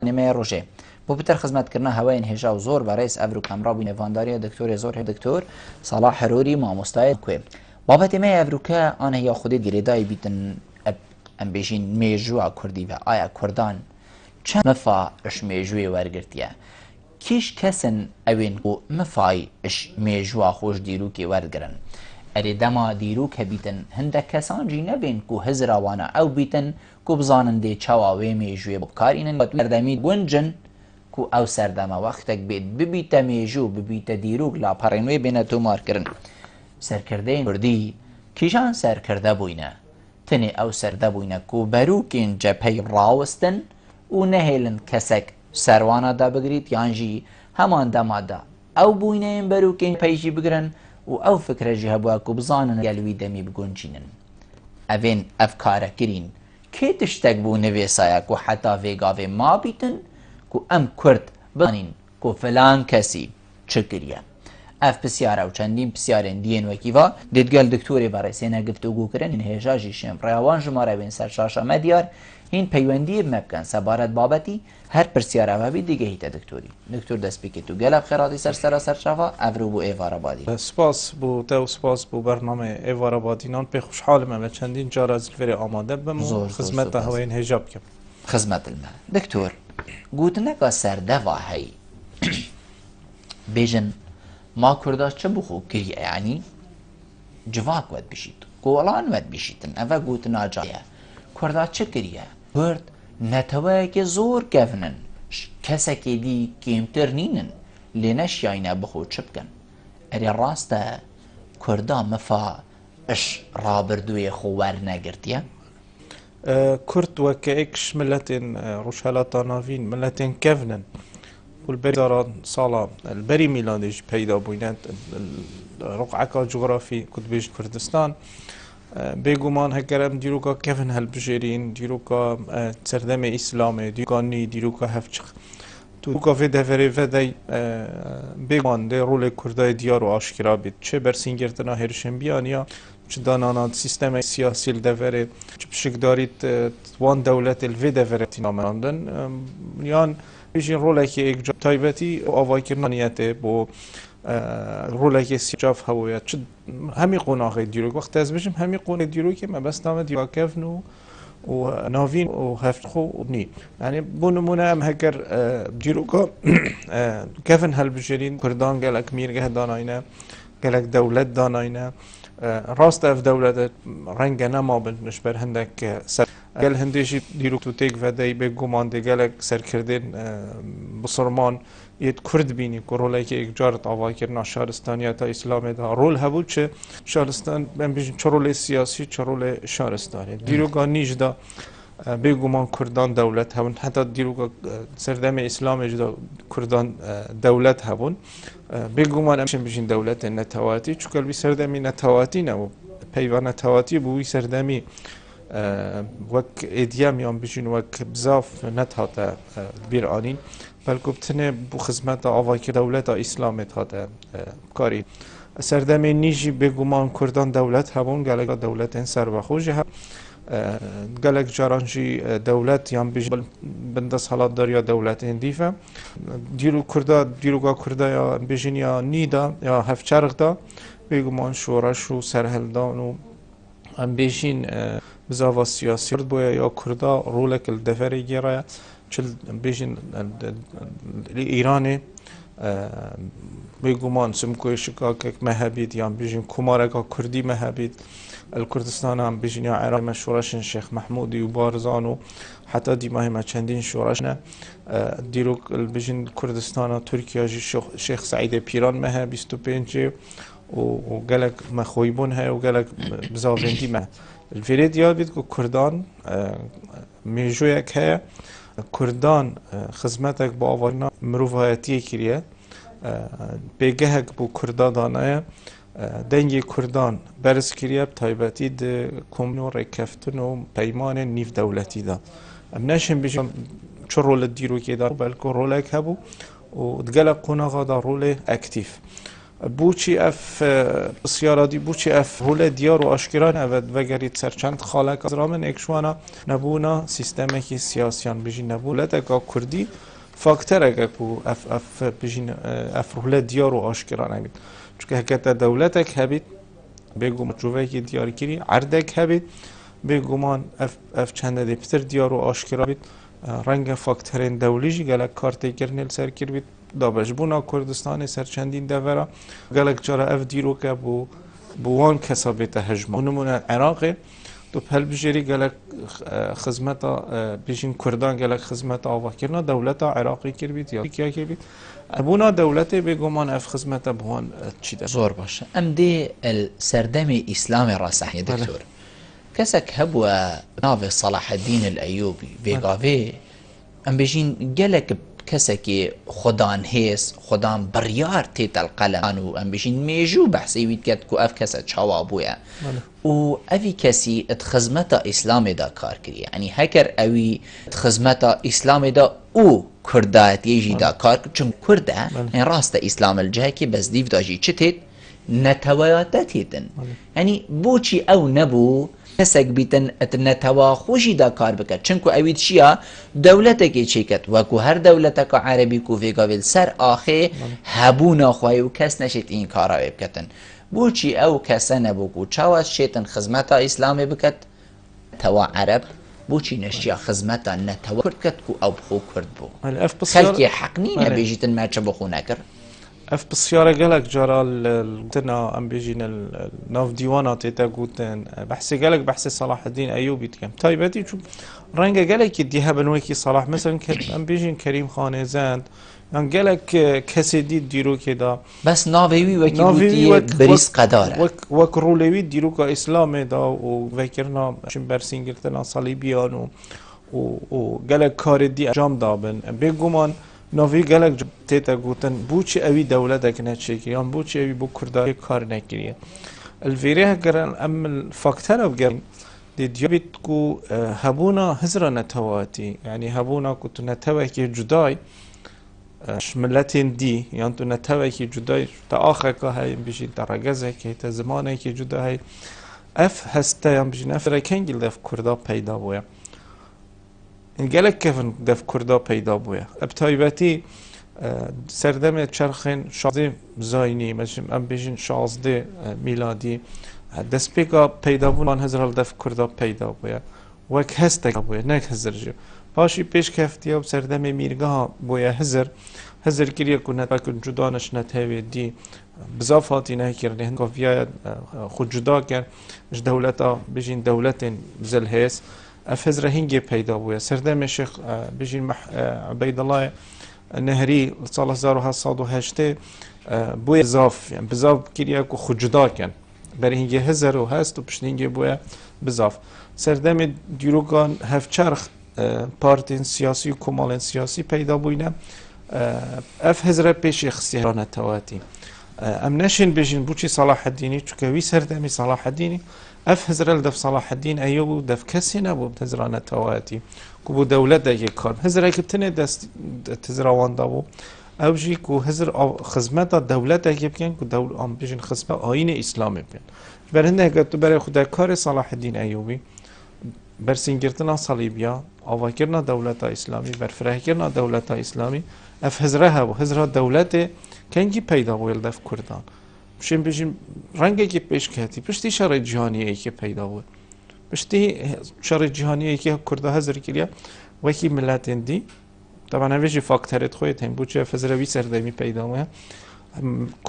نمای روژه بۆ بتر خزمەتکردنە هەوای هێژا و زۆر بەڕێز ئەڤر و کەمڕابووی نێڤانداریە دکتۆری زۆر دکتۆر ساڵح هەرۆری مامۆستای کوێ بابەتێمە ئەڤروکە ئان هەیە خودێ گرێدای بیتن ئەم بێژین مێژووە کوردی بە ئایا کوردان چەند مەفا ئش مێژوێ وەرگرتیە کیش کەسن ئەوێن و مفای ئش مێژووە خۆش دیروکی وەرگرن ئەرێ دەما دیروک هەبیتن هەندێک کەسانجی نەبێن و هزراوانە ئەو بیتن کو بزانن دێ چاواوێ مێژوێ بکارینن بەردەمی گونجن کو ئەو سەردەمە وەختێک بێت ببیتە مێژوو ببیتە دیروک لاپەڕێنوێ بێنە تۆمارکردن سەرکردەی کوردی کیژان سەرکردە بووینە تنێ ئەو سەردە بووینە کو بەروکین جەپەی ڕاوستن و نەهێلن کەسێک سەروانەدا بگریت یانژی هەمان دەمادا ئەو بووینەیەن بەروکین پەیژی بگرن و ئەو فکرەژی هەبووە کو بزانن گەلوی دەمی بگونجینن ئەڤێن ئەف کارەکرین کێ تشتێک بوو نەوێسایە کو حتا vێگاوێ ما بیتن کو ئەم کورد بزانین کو فلان کەسی چ کریە ئەف پرسیارە و چەندین پرسیارên دیên wekîva dêdgel دکتۆرê berêsêne guftûgûkirin hîn hêja jî şêmreyawan ji marevên ser şaşa me diyar hîn peywendiyê me bikin sebaret babetî her pirsiyara me bî digehîte diktorî diktor destpêkê tu gelek xeratî sersera serçava ev rû bû êvara badî سپاس بۆ te و سپاس بۆ بەرنامە ئێوارە بادینان پێ خوشحالم ئەمە چەندین جارە زلفێرێ ئامادە بم و خزمەتە هەوەین هێژا بکەم خزمەت me دکتۆر گوتنەکە سەردەva heyî bêjin ما کوردا چه بخۆ کریە یعنی civak wet bişît golan wet bişîtin ev gotina cayê Kurda çi kiriye Kurd neteweyekê zor kevnin kesekê dî kêmtir nînin lê neşiyayîne bixwe çi bikin erê rast e Kurda mifa iş rabirdûyê xwe wernegirtiye Kurd wekeyek ji milletên Rojhilata Navîn milletên kevnin والبري صالة البري ميلادي بيدا بوينات رقعة جغرافي كنت بيج كردستان بيجومان هكرم ديروكا كيفن هالبجيرين ديروكا تردمي إسلامي ديروكا ني ديروكا هفشخ ديروكا في دفري فداي بيجومان دي رول كرداي ديارو آشكرا بيت چه برسينجرتنا هرشن بيان يا چه دانانا سيستم سياسي الدفري چه بشكداريت وان دولت الفي دفري تناماندن يان بیشین رولکی یک جا تایبتی آوای کردنیته با رولکی سیاف هویت چه همی قناقی دیروک وقت از بشیم همی قناق دیروکی ما بس نام دیراکف نو و ناوین و هفت خو و نی یعنی بونمونه هم هکر دیروکا کفن هل بجرین کردان گلک میرگه داناینه گلک دولت داناینه راست اف دولت رنگ نما بنش بر هندک سر گل هندیشی دیروک تو تیک و دی به گمان دی گلک سرکردن بسرمان یت کرد بینی که رولی که یک جارت آوای کردن شهرستانیت اسلامی دا رول هبود چه شهرستان من بیشتر چه رول سیاسی چه رول شهرستانی دیروکا نیج دا به گمان کردان دولت هبون حتی دیروکا سردم اسلامی جدا کردان دولت هبون به گمان امشن بیشین دولت نتواتی چون کل بی سردمی نتواتی نه پیوان نتواتی بوی سردمی وک ایدیام یام بیشین وک بزاف نتهاته بیر آنین بلکه بتنه بو خدمت آوای که دولت اسلامی هاته کاری سردمی نیجی به گمان کردان دولت هبون گلک دولت انسر و خوجه هم گلک جارانجی دولت یام بیشین بندس حالات داریا دولت اندیفه دیروگا کرده یا بیشین یا نیدا یا هفچرق دا به گمان شورش و سرهلدان و ام بیشین بزاوا سیاسی بویا یا کردا رولک الدفری گیره چل بیشین ایرانی بگمان سمکوی شکاک مهبید یا بیشین کمارگا کردی مهبید الکردستان هم بیشین یا عراق مشورشن شیخ محمودی و بارزانو حتی دیماه ما چندین شورشنه دیروک بیشین کردستان ترکیه شیخ سعید پیران مه 25 و گلک مخویبون های و گلک بزاوندی مه الفريد يابد كردان ميجويك هي كردان خدمتك باورنا مروفاتي كريه بيجهك بو كردا دانايا دنگي كردان برس كريه بتايبتي د كومنو ركفتن و بيمان نيف دولتي دا امناشن بيجم چو رول ديرو كي دا بلكو رولك هبو و دگل قناغا دا رول اكتيف بوچی اف بسیارادی بوچی اف هول دیار و آشکران اود وگرید سرچند خالق از رامن اکشوانا نبونا سیستمی که سیاسیان بجین نبولت اگه کردی فاکتر اگه کو اف بجین اف هول دیار و آشکران اگه چون هکت دولت اگه هبید بگم جوه که دیاری کری عرض اگه هبید بگمان اف چند دی پتر دیار و آشکران بید رنگ فاکترین دولیجی گلک کارتی کرنل سر کر بید دابش بونا کردستان سرچندین دورا گلک جارا اف دیرو که بوان کسابت هجمه نمونه عراق تو پل بجری گلک خدمت بیشین کردان گلک خدمت آوا کرنا دولت عراقی کر بید یا کیا کر بید بونا دولت بگمان اف خدمت بوان چی ده زور باشه ام دی السردم اسلام راسح يا دكتور كسك هبوا ناف صلاح الدين الايوبي فيغافي ام بيجين جلك كسكي خدان هيس خدان بريار تيت القلم و ام بيجين ميجو بحسي ويت كات كو اف كسا تشاوا ابويا و افي كسي اتخزمتا اسلام دا كار كري يعني هكر اوي اتخزمتا اسلام دا او كردات يجي دا كار چون كردا يعني راستا اسلام الجاكي بس ديف داجي چتت نتواتتيتن يعني بوچي او نبو کسک بیتن اتنتوا خوشی دا کار بکرد چنکو اوید چیا دولت که چیکت وکو هر دولت که عربی کو ویگاویل سر آخه هبونا خواهی و کس نشید این کارا بکتن بوچی او کسا نبوکو چاواز شیطن خزمتا اسلامی بکت توا عرب بوچی نشیا خزمتا نتوا کرد کت کو او بخو کرد بو خلکی حق نینه بیجیتن ما چه بخو نکر اف بسیاره گلک جرال تنا ام بیجین ناف دیوانات ایتا گوتن بحثی گلک بحث صلاح الدین ایوبی تکم تایبتی چون رنگ گلک دیها بنوکی صلاح مثلا که ام بیجین کریم خانه زند يعني گلک کسی دید دیرو که دا بس ناویوی وکی بودی بریز قداره وک رولوی دیرو که اسلام دا و وکرنا چون برسین گرتنا صلیبیان و گلک کار دی انجام دابن بگمان ناوی گلک تیتا گوتن بوچی اوی دولت نچه که یان بوچی اوی بو کردای کار نکریه الویره گرن ام الفاکتر او گرن دی دیابیت کو هبونا هزر نتواتی يعني هبونا كنت نتواكي جداي ملتين دي يعني تو نتواكي جداي تا آخر که هاي بيجي درجزه که تا زمانه که جدا هاي اف هسته يعني بيجي نفر کنگل دف کردا پیدا بویا گلک کفن دف کردا پیدا بویا ابتایبتی سردم چرخین 16 زاینی مثلا ام بیشین 16 میلادی دست پیکا پیدا بودن هزار دف کردا پیدا بویا وک هست بویا نه هزار جو پاشی پیش کفتی و سردم میرگاه بویا هزار کریه کنه بکن جدانش نتهوی دی بزافاتی نه کرده هنگافیا خود جدا کرد مش دولتا بیشین دولت زلهس اف هزار هنگی پیدا بویا سردم شیخ بیشین عبید الله نهری سال 1708 بوی بزاف يعني بزاف كيريا كو خجدا كان بري هنگي هزر و هست و پشت هنگي بوی بزاف سردم دیروگان هفچرخ پارتین سیاسی و کمالین سیاسی پیدا بوینه اف هزر پیش اخستیران تواتی ام نشین بجین بوچی صلاح الدینی چوکوی سردمی صلاح الدینی اف هزر الدف صلاح الدین ایوب دف کسی نبود هزران تواتی کو دولت دیگه کار هزر کتنه دست تزروان دابو اوجی کو هزر خدمت دولت دیگه بکن کو دول ام بیشین خدمت آیین اسلامی بکن برنده گفت برای خدا کار صلاح الدین ایوبی برسین گرتنا صلیبیا آوا کردن دولت اسلامی برفره کردن دولت اسلامی اف هزره و هزره دولت کنگی پیدا بود دف کردان بشین بیشین رنگی که پیش کردی پشتی شرایط جهانی که پیدا بود بشتی شرایط جهانی که کرده هزر کلیه وکی ملت دی طبعا همیشه فاکتورت خودت هم بود چه فزروی سردمی پیدا بود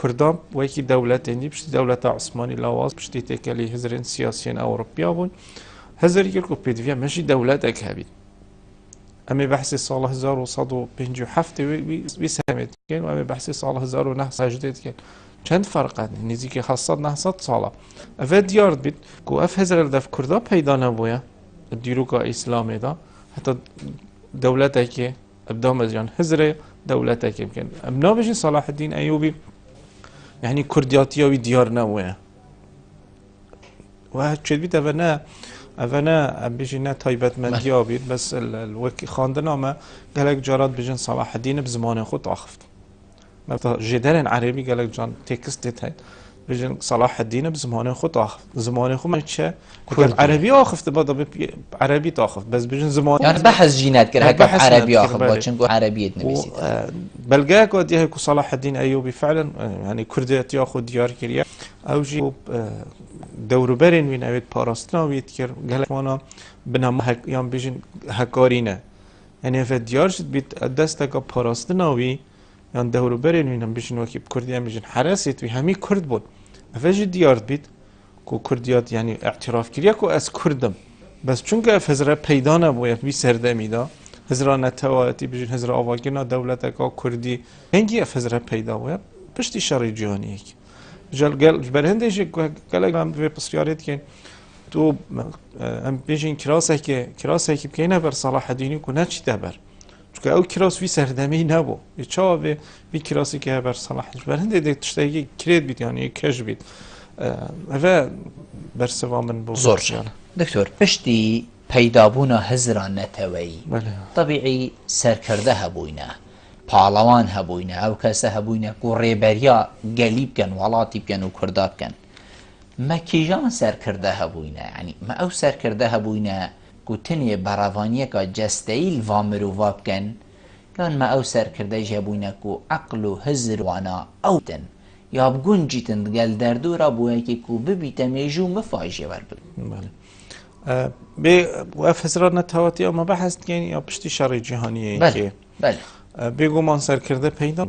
کردان وکی دولت دی بشتی دولت عثمانی لواز بشتی تکلی هزرین سیاسیین اروپیا بود هزر کل کو پیدویا ماشی دولت اکهبید اما بحث سال 1157 ویسهمت کن و اما بحث سال 1918 کن چند فرق نزدیک 700 ساله اول دیارد بید کو اف هزار دف کردا پیدا نبوده دیروگا اسلامی دا حتی دولتی که ابدا مزیان هزار دولتی که بکن امنا بجی صلاح الدین ایوبی یعنی کردیاتی و دیار نبوده و چه بید اونا بجی نه تایبت مندی آبید بس الوکی خواندن آمه گلک جارات بجن صلاح الدین بزمان خود آخفت مثلا جدال عربي قال لك جان تكست هاي بيجن صلاح الدين بزمانه خود آخف زمانه خود ما چه عربي آخفت بعد عربي تاخف بس بيجن زمان يعني بحث جينات كره هكا عربي آخف باشن عربية نبيسيت بلقى قد يهكو صلاح الدين أيوبي فعلا يعني كرديات ياخد ديار كريا أو جي دور برين وين أبيت باراستنا ويتكر قال وانا بنام يام بيجن هكارينه يعني في ديار شد بيت دستك باراستنا وي يعني دور برين وين بيجن وكيب كردي بيجن حراسيت وي همي كرد بود افجي ديار بيت کو کردیات یعنی اعتراف کردیا کو از کردم بس چون که هزار پیدا نبوید بی سردمی دا هزار نتواتی بجن هزار آواگینا دولت کا کردی هنگی هزار پیدا بود پشتی شری جهانی یک جل گل برهندش گلگام به پسیاریت که تو ام بجن کراسه که بکنه بر صلاح الدینی کو نچی دبر چون که او کراس بی سردمی نبو چه بی کراسی که بر صلاح برهنده دیگه تشتهی کرد بیت یعنی کش بیت هذا برسوا من زور دكتور پشتی پیدابونا هزران نتوی طبیعی سرکرده هبوینا پالوان هبوینا او کسه هبوینا کو ریبریا گلیب کن ولاتی کن و کرداب کن ما کیجان سرکرده هبوینا يعني ما او سرکرده هبوینا کو تنی براوانیه که جستیل وامرو واب کن کن ما او سرکرده جبوینا کو عقل و هزر وانا اوتن یا بگون جیتن گل دردورا بوه که کو ببیت میجو مفاجی ور بله به وافزرا نتواتی اما بحث کنی یا پشتی شرع جهانیه بله بله بگو من سر کرده پیدا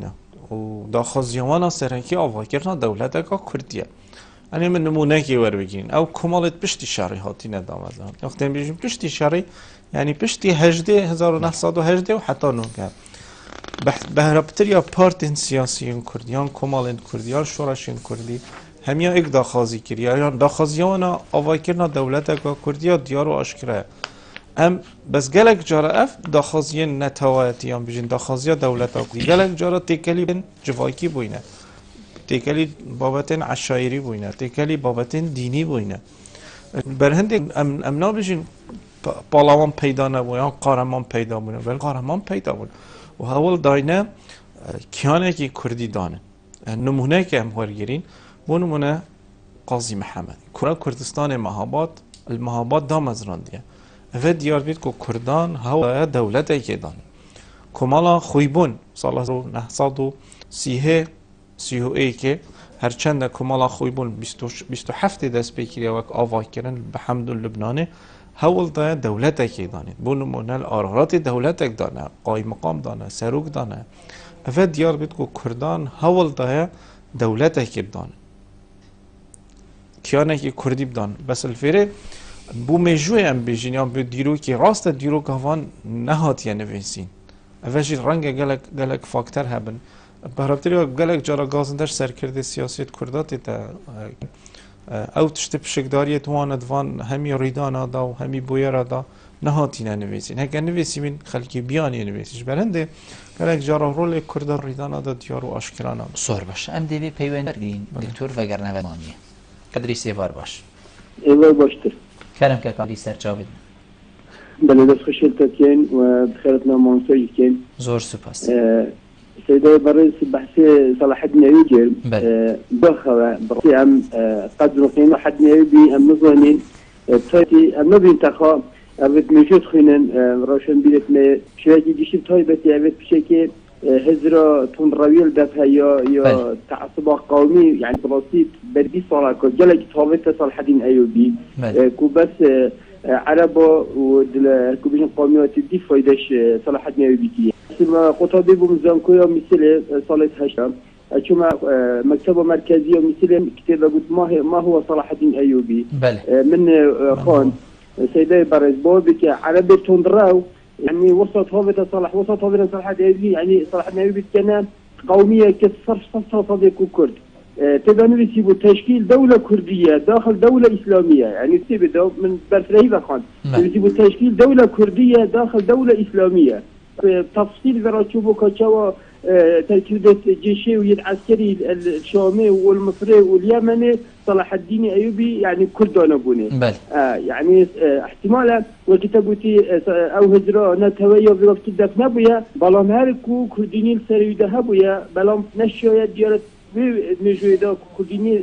و داخوزیوانا سرکی آوا کردن دولت اگه کردیه یعنی من نمونه که ور بگین او کمالت پشتی شرعی هاتی ندامدن وقتی بیجیم پشتی شرعی یعنی پشتی 1918 و حتی نوگه بهرابتر یا پارتین سیاسیین کردیان کمالین کردیان شورشین کردی همیا یک داخوازی کردیان داخوازیانا آوای کردن دولت اگه کردیا دیار و آشکره ام بس گلک جارا اف داخوازیین نتوایتیان بیجین داخوازیا دولت اگه گلک جارا تکلی بین جوایکی بوینه تکلی بابتین عشایری بوینه تکلی بابتین دینی بوینه برهند ام نابیجین پالاوان پیدا نبویان قارمان پیدا بوینه ولی قارمان پیدا بوینه و هول داینه کیانه که کردی دانه نمونه که هم ورگیرین بو نمونه قاضی محمد کردستان مهاباد المهاباد دام از راندیه و دیار بید که کردان هوا دولت که دانه کمالا خویبون سال 1930 که هرچند کمالا خویبون 27 دست بکریه وک آوای کرن به حمد لبنانه هول دا دولت که دانه بو نمونه الارارات دولت که دانه قای مقام دانه سروک دانه و دیار بید که کردان هول دا دولت که دانه کیانه که کردی بدان بس الفره بو مجوی ام بیجین یا بو دیرو که راست دیرو گوان نهات یا نویسین اوشی رنگ گلک فاکتر هبن بهرابتری و گلک جارا گازندش سرکرده سیاست کرداتی تا او تشت پشکداریت وان همی ریدانا دا و همی بویرا دا نهاتی ننویسین هکه نویسین خلکی بیانی نویسیش برنده گلک جارا رول کرد ریدانا دا دیار و آشکرانا صور باش ام دی بی پیوین برگین دکتور وگر نوانیه قدری سیوار باش ایوار باشتر کرم که قدری سرچاو بدن بله دست خشلتتین و بخیرتنا مانسوی کن زور سپاس سيدي برئيس بحث صلاح الدين أيوبي بخوا برئيس أم قدر قيمة حد نيوبي أم نظامين بتاعتي أم نبي انتخاب أبد موجود خينن روشن بيت ما شوية جيش طيبتي أبد بشكل هزرا تنرويل دفها يا تعصب قومي يعني براسيت بدي صلاح كجلك صابت صلاح الدين أيوبي كوبس عربا ودل كوبيشن قوميات دي فايدش صلاح الدين أيوبي ما قطابي بمزانكويا مثل صالة هشام شما مكتبة مركزية مثل كتابة قلت ما هو صلاح الدين أيوبي بله. من خان سيدي برز بوبك عربي تندراو يعني وسط هوبة صلاح الدين يعني صلاح الدين أيوبي كان قومية كصرف صديق كرد تبانو يسيبوا تشكيل دولة كردية داخل دولة إسلامية يعني تبدأ من برفرهي بخان يسيبوا تشكيل دولة كردية داخل دولة إسلامية تفصيل ذراتشوبو كاتشاوا تركيبة جيشي ويد عسكري الشامي والمصري واليمني صلاح الدين أيوبي يعني كردون بوني يعني احتمالا وكتابتي أو هجرة نتويا في وقت الدفن بويا بلام هركو كرديني السريدة هبويا بلام نشيا ديارة مجويدا كرديني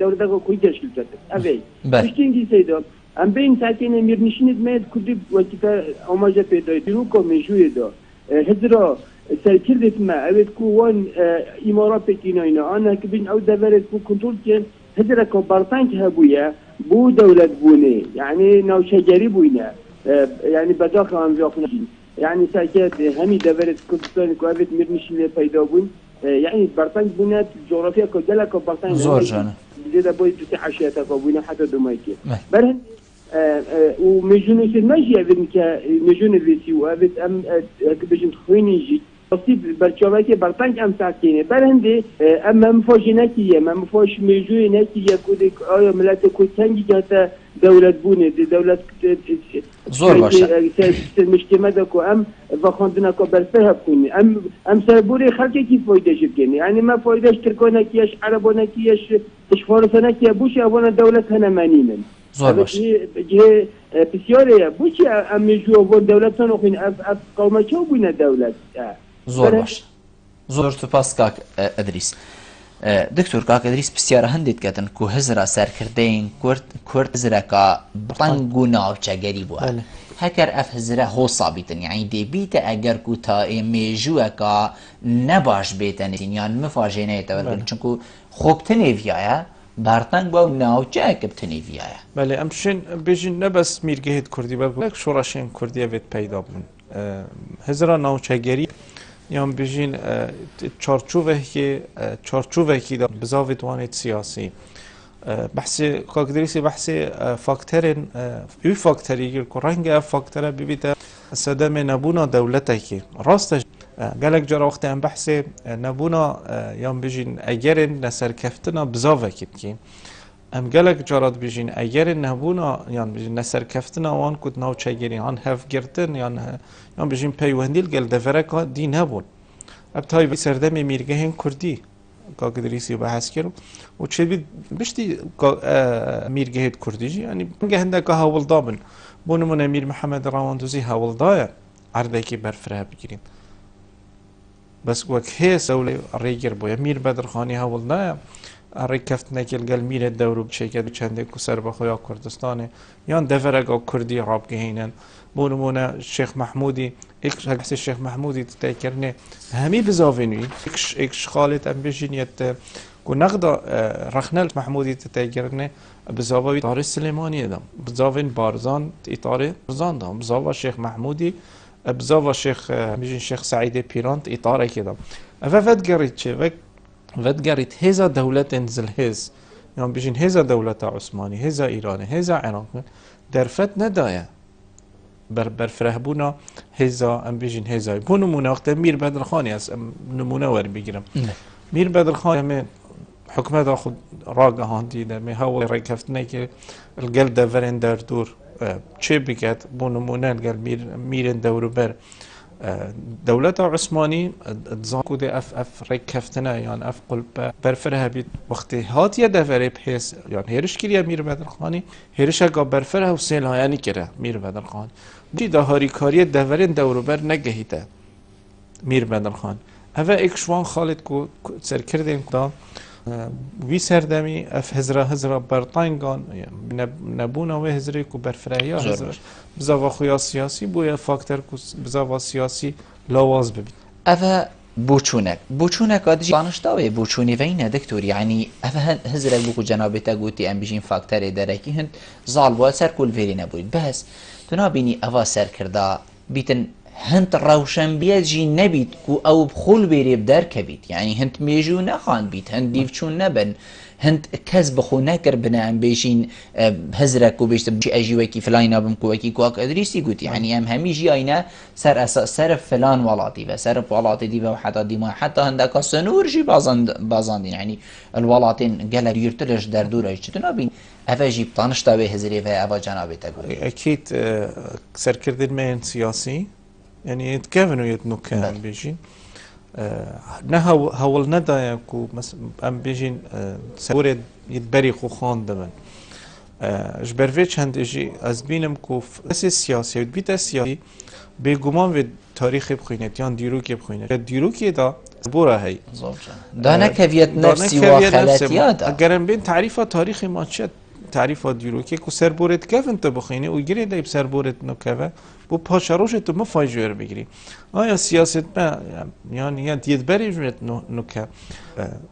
دولة كويدش الجد أبي بشتين دي سيدا أم بين ساعتين أمير نشيد ميد كردي وكتا أماجة بيدا دروكو مجويدا هجرة سركردت ما أبد كوان إمارات بكيناينا أنا كبين أو دبرت كو كنترول كين هجرة كبرتان كهبويا بو دولة بوني يعني ناو شجري بوينا يعني بداخل عن ذاقنا يعني ساكت همي دبرت كردستان كو أبد مرنشيل پیدا بون يعني برتان بونات جغرافيا كجلا كبرتان زور جانا جدا بوي تسع عشيات كبونا حتى دمايكي برهن ومجنون المجي أبد مجنون الريسي وأبد أم بجن خويني جي تصيب برشاوكي برتانك أم ساكينه برهندي أما مفاجئناكية ما مفاجئ مجوئناكية كودك آيا ملات كود تنجي جاتا دولة بونه دي دولة زور باشه مجتمع داكو أم وخاندناكو برفها بكوني أم سربوري خلقي كيف فايدة شبكيني يعني ما فايدهش تركوناكيش عربوناكيش تشفارساناكيا بوشي أبونا دولة هنا مانينن زور باشه جه بسيارة بوشي أم مجوء دولتان وخين أف قومة شو بنا دولة زور باش زور سپاس کاک ادریس دکتور کاک ادریس بسیار هندید کتن کو هزرا سرکردین کرد هزرا کا بطنگو ناوچگری بوا هکر اف هزرا هو صابیتن يعني دي بيتا اگر کو تا میجو کا نباش بیتن یعنی مفاجئه تولد چونکو خوب تنیویا بارتنگ با ناوچه کبتنی ویاه بله امشین بیشین نبس میرگهید کردی بلکه شوراشین کردی وید پیدا بون هزرا ناوچگری یام بیشین چارچوبه که بزاوید وانید سیاسی بحث کاکدریسی بحث فاکترین بی فاکتری که رنگ فاکتره ببیده صدم نبونا دولته که راستش گلک جرا وقتی هم بحث نبونا یام بیشین اگرین نسر کفتنا بزاوه کد که ام گلک جرات بیشین اگرین نبونا یان بیشین نسر کفتنا وان کد ناوچه گیری هان هف گرتن یان بیشین پیوندیل گل دفرکا دی نبون ابتای بی سردم میرگهین کردی کاکدریسی بحث کرد و چه بید بشتی میرگهید کردی جی یعنی بنگه هنده که هاول دابن بونمون امیر محمد رواندوزی هاول دایا عرده که برفره بگیرین بس وك هي سولي الريجر بويا مير بدر خاني هاولنا الري كفتنا كالقال مير الدورو بشيكات بچندك وسر بخويا كردستاني يان دفرقا كردي راب جهينن بونمونا الشيخ محمودي اكش الشيخ محمودي تتاكرني همي بزافينوي اكش خالد ام بجينيت كو نغدا رخنال محمودي تتاكرني بزاوي طاري السليماني دم بزافين بارزان اطاري بارزان دم بزاوا الشيخ محمودي بزاوا الشيخ بيجي الشيخ سعيد بيرانت اطاره كده ففت قريت شي فت قريت هذا دولة تنزل هز يعني بيجين هذا دولة عثماني هذا ايراني هذا عراق درفت ندايا برفرهبونا هذا ام بيجين هذا بونو مناقته مير بدر خاني اس نمونه ور بيگرم مير بدر خان حكمه اخذ راقه هاندي ده هو ركفتنا كي القل دفرن در دور چه بکت بو نمونه قال میرن دورو بر دولت عثمانی ادزان کده اف رکفتنه یان اف قلب برفره بید وقتی هاتیه دفره بحیث یان هرش کریه میر بدرخانی هرش اگه برفره و سیلایانی کره میر بدرخان بجی دهاری کاری دورین دورو بر نگهیده میر بدرخان اوه اکشوان خالد کو سر کردین کدا وی سردمی اف هزرا برطانگان نبونا و هزری کو برفرهیا هزرا بزاوا خویا سیاسی بویا فاکتر کو بزاوا سیاسی لاواز ببین افا بوچونك ادجي دانشتاوي بوچوني وين دكتور يعني افا هزرا بوكو جنابتا قوتي ام بيجين فاكتر دركي هند زالوا سر كل فيري نبوي بس تنابيني افا سر كردا بيتن هنت روشن بيجي نبيت كو او بخول بيري بدار كبيت يعني هنت ميجو نخان بيت هنت ديفشون نبن هنت كذب خو نكر بنا ام بيجين هزرك وبيشت بشي اجي وكي فلاينا بمكو وكي كواك ادريسي قلت يعني ام همي جاينا سر اساس سر فلان ولاتي وسر ولاتي دي وحتى دي ما حتى هندك سنور جي بازان يعني الولاتين قال يرتلش در دور ايش تنابين افا جيب طانشتا به هزري و افا جنابه تقول اكيد سركردن من سياسي يعني يتكافنوا يتنوكان بيجين نه هول ندايا كو ام بيجين سورد يتبري خو خان دبن جبرويتش هند اجي از بينم كو سياسي بيت سياسي بيگومان و تاریخ بخوینید یا دیروکی بخوینید دیروکی دا بورا هی دانه کویت نفسی و خلاتیات اگرم بین تعریف تاریخ ما چه تعریف دیروکی کو سربورت کف انت بخوینی و گیری دیب سربورت نکوه بو پاشاروش تو مفاجور بگیری آیا سیاست ما یعنی یا دید بری جمعت نکه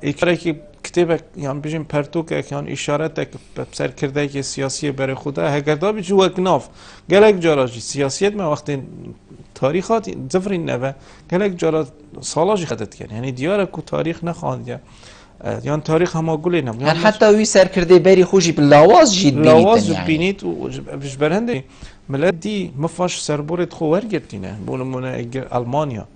ایکره که کتابك يعني بيجين برتوك يعني اشارتك بسر كرداي که سياسيه برای خدا هگر دا بيجي وقناف گلک جاراجي سياسيت ما وقت تاريخات زفرين نبا گلک جارا سالاجي خدت يعني ديارك کو تاريخ نخوان يعني تاريخ هما قولين هم يعني حتى وي سر كردي بري خوشي باللاواز جيت بينيت لاواز بينيت وبش برهندي ملت دي مفاش سربورت خو ورگرتينه بولمونه المانيا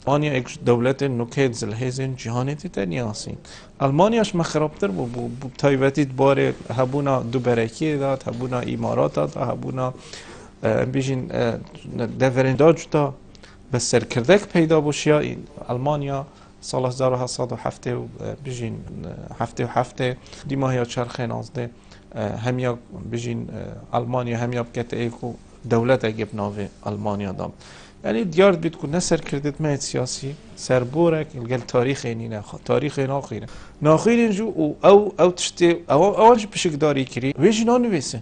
آلمانیا یک دولت نوکید زلهزین جهانی تنیاسین. آلمانیاش مخربتر بو تایبتی باره هبونا دو برکی داد، هبونا امارات داد، هبونا بیشین دورنداج دا به سرکردک پیدا بوشیا. آلمانیا سال 1707 بیشین هفته دیماهی چرخه نازده همیا بیشین آلمانیا همیا بکت ایکو دولت اگه بناوه آلمانیا دام. يعني ديار بتكون نسر كردت ما سياسي سربورك الجل تاريخ يعني تاريخ ناخيره ناخيرين جو او تشتي او اول بشك داري كري ويجي نون بيسن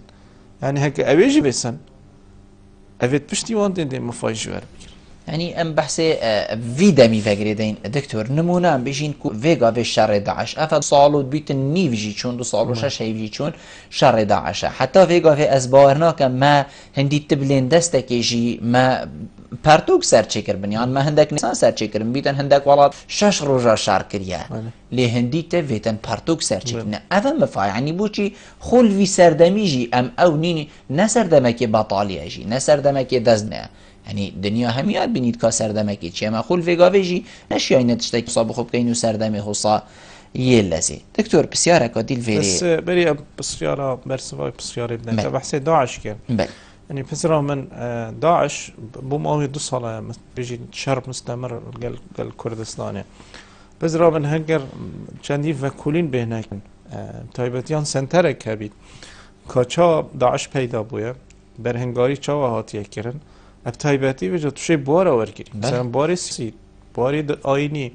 يعني هيك اويجي بيسن افيت بشتي وانت دي مفاجئ يعني ام بحثي فيدا مي فاجريدين دكتور نمونه بيجين كو فيغا في شر داعش اف صالو بيت نيفجي چون دو صالو شش هيفجي چون شر داعش حتى فيغا في اسبارنا كما هندي تبلين دستكيجي ما پرتوک سرچکر بنیان ما هندک نسان سرچکر بیتن هندک ولاد شش روزا شار کریه لی هندی ته ویتن پرتوک سرچکر نه اول مفا یعنی بوچی خول وی سردمیجی ام او نینی نسردمکی بطالی اجی نسردمکی دزنه یعنی دنیا همیاد بینید که سردمکی چیه ما خول ویگاویجی نشیای نتشتکی صاب خوب کینو سردمی حصا يلزي دكتور بسيارة كديل فيري بس بري بسيارة برسوي بسيارة بدنا بحث داعش كان يعني بسرعة من داعش بمقاومة 2 سنة بيجي شرب مستمر قال كردستان بسرعة من هنجر چندی وکولین بهناک تایبتیان سنترک هبید که داعش پیدا بوده برهنگاری چا هاتیه کرن اب تایبتی وجه توشه بارا ورگیری مثلا باری سیاسي باری آینی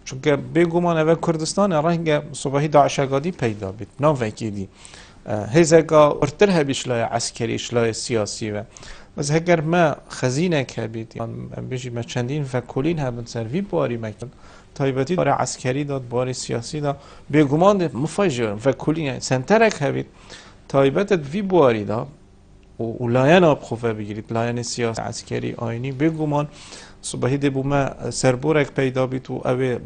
چونکه بگومان اول کردستان رنگ صبحی داعش اگادی پیدا بید نام وکیدی هزگا ارتر هبیش لای عسکری لای سیاسی و بس هگر ما خزینه کبید يعني بیشی ما چندین وکولین هبن سروی باری مکن تایبتی بار عسکری داد بار سیاسی داد بگومان مفاجئ وکولین سنترک هبید تایبتت وی باری داد و لاین آب خوفه بگیرید لاین سیاسی عسکری آینی بگومان صبحی دبو ما سربورک پیدا بید و اوه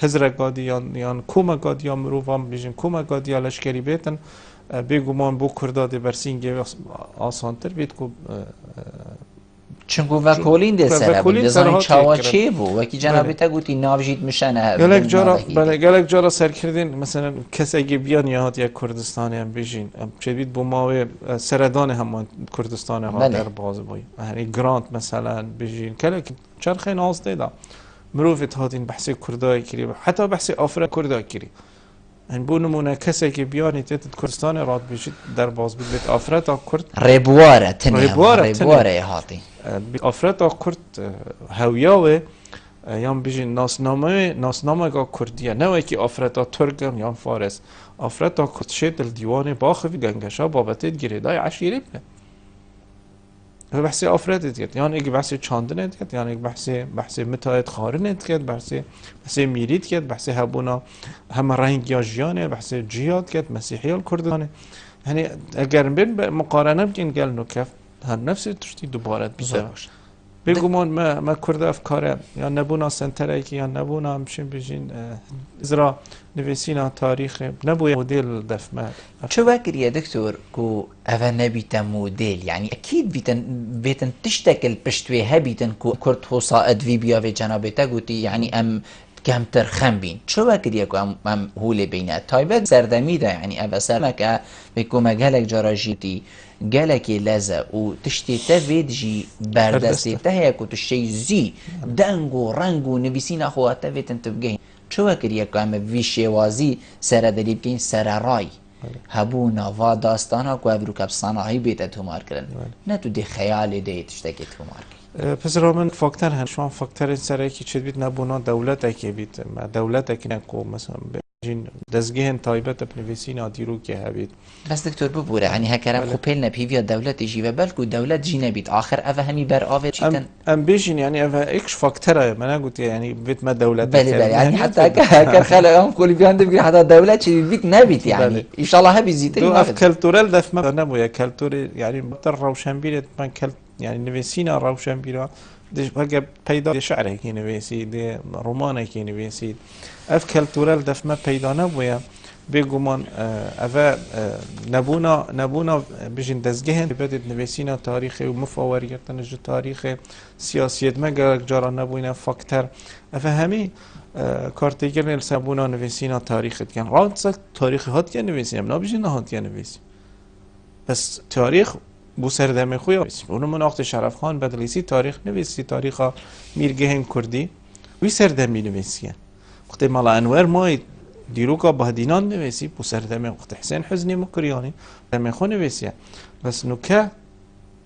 هزرگادی یا کومگادی یا مروفان بیشن کومگادی یا لشکری بیتن بگومان بو کرداده برسینگه آسانتر بید که چونکو وکولین ده سره بود دزانی چاوا چه بو وکی جنابی تا گوتی ناوجید میشنه گلک جارا سر کردین مثلا کسی اگه بیان یهات یک کردستانی هم بیشین چه بید بو ماوی سردان هم کردستان ها در باز بایی هنی گرانت مثلا بیشین کلک چرخه ناز دیده مروفت هاتین بحثی کردایی کری حتی بحثی آفره کردایی کری این بو نمونه کسی که بیانی تیت کردستان راد بیشید در باز بید آفرتا کرد ریبواره تنیه هاتی آفرتا کرد هویاوه یام بیشین ناسنامه گا کردیه نه که آفرتا ترکم یا فارس آفرتا کرد شد دیوان باخوی گنگشا بابتید گریدای عشیره بله بحث آفرت کرد یعنی یک بحث چاندن کرد یعنی یک بحث متعهد خارن کرد بحث میرید کرد بحث هبونا هم رنگ یا جیانه بحث جهاد کرد مسیحیان کردانه یعنی اگر بین مقارنه بگین گل نکف هر نفس تشتی دوباره بیزه بگومان ما کرد افکاره یا نبونا سنتره که یا نبونا همشین بجین ازرا نویسینا تاریخ نبوی مدل دفمه چه وکریه دکتور که اوه نبیتن مدل یعنی اکید بیتن تشتکل پشتوی هبیتن که کرد حساعد وی بیاوی جنابه تا گوتی یعنی ام کمتر خم بین چه وقت یک هم هول بینه تایبت سردمی ده یعنی اول سرمک بکومه گلک جراجیتی گلک لزه و تشتی تفید جی بردستی ته یک و تشتی زی دنگ و رنگ و نویسین اخواه تفید انتبگه چه وقت یک هم ویشوازی سر دلیب کن سر رای هبو نوا داستانا که افرو کب صناعی بیت تومار کرن نه تو دی خیال دی تشتکی تومار کرن پس رامن فاکتر هن شما فاکتر سر کی چه بیت نبونا دولت اکی بیت ما دولت اکی نکو مثلا بجین دزگهن تایبت بنویسین دیرو که هبید بس دکتور ببوره يعني هكرم خوبيل نبيفيا الدولة تجي ببالك والدولة تجي نبيت آخر أفهمي بر آفر شيء أم بيجين يعني أفا إكش فاكترة ما أنا قلت يعني بيت ما دولة بلي يعني حتى هكر خلقهم كل بيان تبقى حتى الدولة شيء بيت نبيت يعني إن شاء الله هبي زيت دو أف كالتورال دف ما نبويا كالتوري يعني بطر روشنبيل من كال يعني نفسينا روشنبيل دش بقى بيدا شعره كي نفسي ده رومانه كي نفسي أف كالتورال دف ما بيدا نبويا بگومان اوه نبونا بجین دزگهن بدید نویسینا تاریخ و مفاوریتن جو تاریخ سیاسیت مگر جارا نبوینا فاکتر اوه همی کارتیگر نلسابونا نویسینا تاریخت کن راد تاریخ هات کن نویسیم نا بجین هات کن نویسیم بس تاریخ بو سردم خویا اونو مناقت شرف خان بدلیسی تاریخ نویسی تاریخ میرگهن کردی وی سردمی نویسیم وقتی مالا انوار مای دیروکا بهدینان نویسی بو سردمه وقت حسین حزنی مکریانی دمه خو نویسیه بس نوکه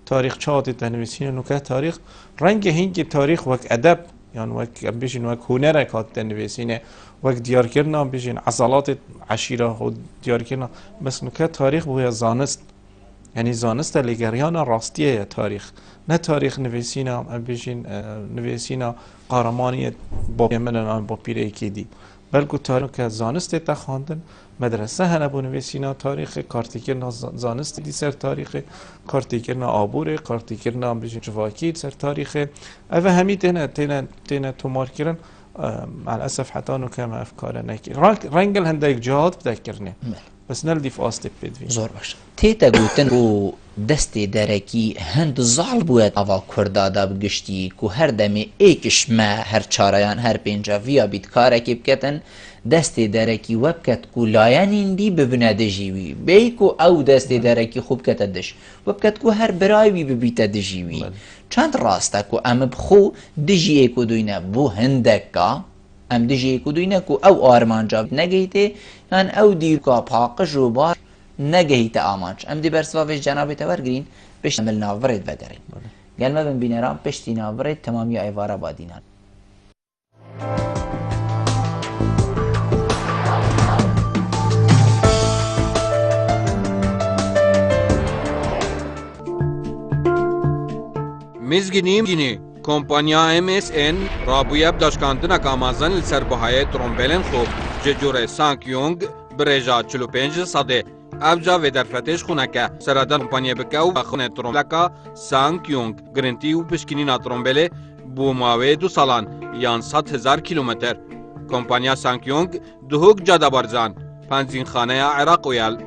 تاریخ چاتی تنویسین نوکه تاریخ رنگ هنگی تاریخ وک ادب يعني وك بيجين وك هنرك هات تنويسينه وك ديار كرنا بيجين عضلات عشيرة و ديار كرنا بس نوكه تاريخ بويا زانست يعني زانست اللي جريانا راستيه تاريخ نه تاريخ نويسينا بيجين نويسينا قهرمانية با منن با پیره کیدی بلکه تاریخ که زانست تخواندن مدرسه هنه بو نویسینا تاریخ کارتیکرنا زانست دی سر تاریخ کارتیکرنا آبوره کارتیکرنا بجین جواکید سر تاریخ اوه همی تینه تومار کرن مع الاسف حتی انو که ما افکاره نکی رنگل هنده یک جهات بذکرنه بس نل دیف آستی بدوی زور باشه تیتا گوتن بو دست درکی هند زال بوید آوا کردادا بگشتی که هر دمی ایکش ما هر چارایان هر پینجا ویا بیت کارکی بکتن دست درکی وبکت که لایانین دی ببنه دجیوی بیکو او دست درکی خوب کتدش وبکت که هر برایوی ببیت دجیوی چند راسته که ام بخو دجی ایکو دوینه بو هندکا ام دجی ایکو دوینه که او آرمانجا نگیته یان او دیرکا پاقش رو بار نگهیت آمانش ام دی برسوافش جنابی تورگرین پشت عمل ناورید ودارین گل ما بین بینرام پشتی ناورید تمامی ایوارا بادینان مزگینی کمپانیا MSN رابویاب داشکاندنا کامازن لسربهای ترومبلن خوب ججور سانکیونگ برجا 45 صده ابجا و درفتش خونه که سرادان کمپانیا بکاو خونه ترومبلکا سانکیونگ گرنتی و پشکنینا ترومبله بوماوه 2 سالان یان 100,000 کیلومتر کمپانیا سانکیونگ دهوک جاده بارزان پنزین خانه عراق ویال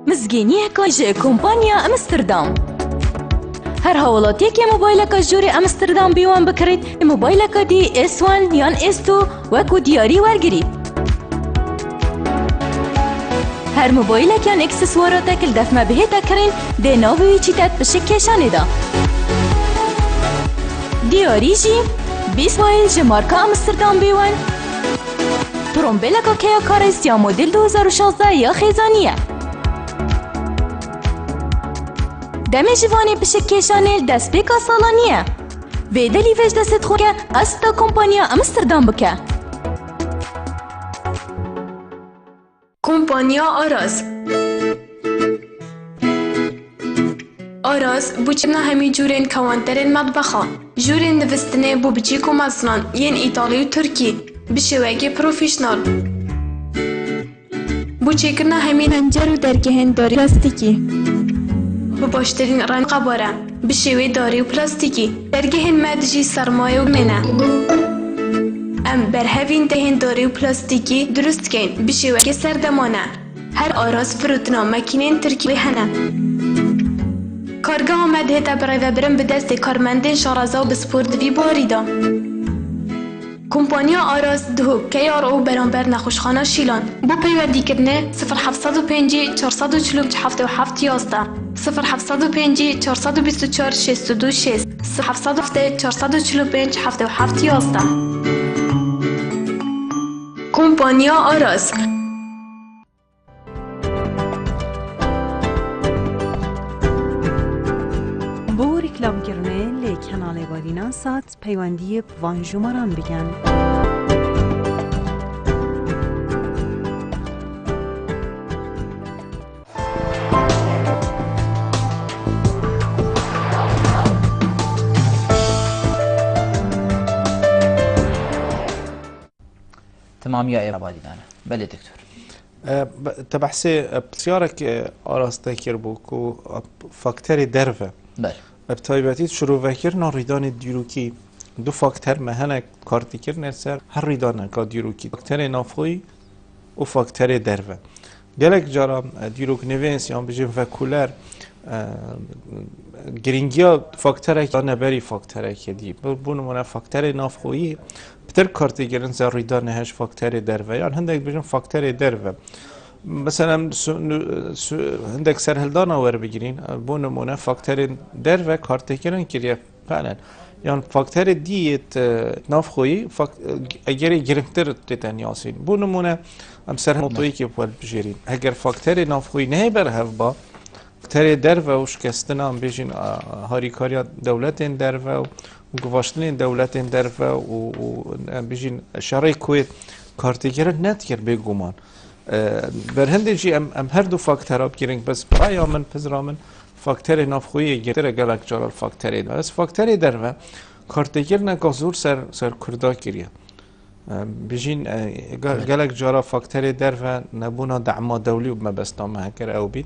مزگینی کاج کمپانیا امستردام هر حوالاتی که موبایل کا جوری امستردام بیوان بکرید موبایل کا دی S1 یان S2 و کو دیاری ورگرید هر موبایل کن اکسسوارات کل دفمه به تکرین ده ناوی چیتت بشکشانه دا دیاری جی 20 مایل جی مارکا امستردام بیوان ترومبیل کا کیا کارست یا مدل 2016 یا خیزانیه دم جوانی بشکشانه دست بیکا سالانیه و دلی وش دست خود که از تا کمپانیا امستردام بکه کمپانیا آراز بوچنا همی جورین کوانترین مطبخان جورین دوستنه بو بچیکو مزنان ین ایتالی و ترکی بشوگی پروفیشنال بوچیکرنا همین هنجر و درگهن داری پلاستیکی با باشترین رنگ قباره بشوی داری و پلاستیکی درگهن مدجی سرمایه و منه ام بر هفین دهن داری و پلاستیکی درست کن بشوی که سردمانه هر آراز فروتنا مکینین ترکی هنه کارگاه آمد هیتا برای و برم به دست کارمندین شارزا و بسپورد وی باریدا. کمپانیا آراس دهو که یار او برانبر نخوشخانه شیلان بو پیوندی کردنه 0705 447 11 0705 424 626 0707 445 77 11 کمپانیا آراس. بو رکلام کرنه لی کانال وادینا سات پیوندی وان جمران بگن. تمام يا إيرابادي دانا بله دكتور تبحثي بسيارك آراسته كربوكو فاكتوري درفه بله بتایبەتی شروعکردن ریدان دیروکی دو فاکتور مهنه کارتی کردن سر هر ریدان که دیروکی فاکتور نافخوی و فاکتور دروه گلک جارا دیروک نوینس یا بجیم وکولر گرینگیا فاکتور که نبری فاکتور که دی بونمونه فاکتور نافخویی بتر کارتی کردن سر ریدان هش فاکتور دروه یا هندک بجیم فاکتور دروه مثلا هندك سرهلدان آور بگیرین بو نمونه فاکتور در و کارت کردن کریه فعلا یعنی فاکتور دیت ناف خویی اگر گرمتر دیتن یاسین بو نمونه هم سرهلدویی که باید بجیرین اگر فاکتور ناف خویی نه بر هفبا فاکتور در و شکستن هم بیشین هاریکاریا دولت در و گواشتن دولت در و بیشین شرای کویت کارت کردن نت کرد بگومان برهندجی ام هر دو فاکتورها بگیریم بس برای من پذیرامن فاکتور نافخویی گیره گلک جارال فاکتوری داره از فاکتوری در و کارتگر نگازور سر کردا کریه بجین گلک جارا فاکتوری در و نبونا دعما دولی و مبستام هکر او بید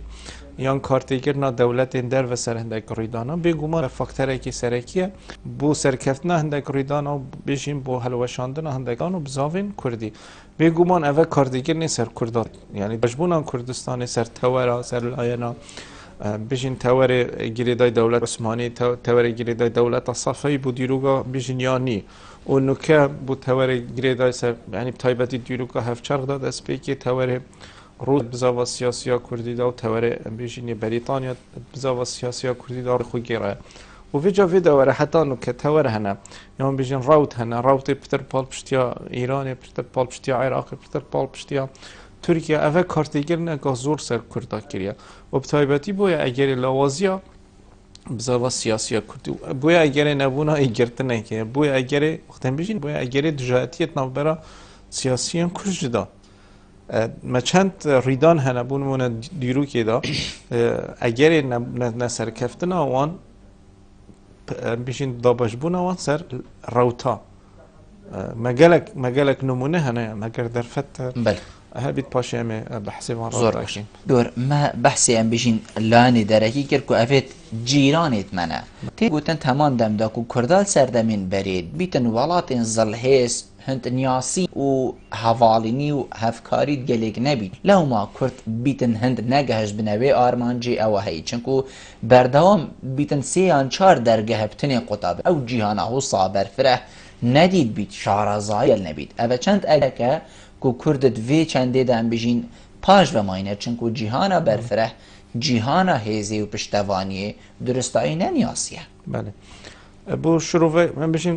یان کارتگر نا دولت در و سر هندک ریدانا بگومان فاکتوری که سرکیه بو سرکفتنا هندک ریدانا بجین بو هلوشاندن هندکانو بزاوین کردی بگومان اوه کارتگر نی سر کردان یعنی بجبونان کردستان سر تورا سر لاینا بجین تور گریدای دولت عثمانی تور گریدای دولت صفایی بو دیروگا بجین یانی و نکه بو تور گریدای سر یعنی تایبتی دیروگا هفچرق داد اسپیکی تور روز بزاوا سیاسیا کردی دا و تور بجین بریتانیا بزاوا سیاسیا کردی دا خو گیره و ویجا ویدا وره حتی نکه تور هنه یعنی بجین راوت هنه راوت پتر پال پشتیا ایران پتر پال پشتیا عراق پتر پال پشتیا ترکیه اوه کارتگر نگاه زور سر کرده کریه و بتایبتی بویا اگر لوازیا بزاوا سیاسیا کردی بویا اگر نبونا ایگرت نکه بویا اگر وقتن بجین بویا اگر دجاتیت نبرا سیاسیان کش جدا ما چند ریدان هنه بونمونه دیرو که دا اگر نسر کفتن آوان بيشين دابش بونا وان سر روتا مجالك نمونه هنا مجال درفت بله هبيت باشي ام بحثي وان زور باشين دور ما بحثي ام بيشين لاني دركي كركو افيت جيرانيت منا تي گوتن تمام دم داكو كردال سردمين بريد بيتن ولاتن زلهيس هند نياسي و هواليني و هفكاري گليك نبي لو ما كرت بيتن هند نگهش بنوي آرمانجي او هي چنكو بردوام بيتن سيان چار درگه بتني قطاب او جيهانا هو صابر فره ندید بيت شارزايل نبيت اوه چند اگه کو کردت وی چنده دم بجین پاش و ماینر چنکو جیهانا برفره جیهانا هیزی و پشتوانیه درستایی نمیاسیه بله بو شروع من بجین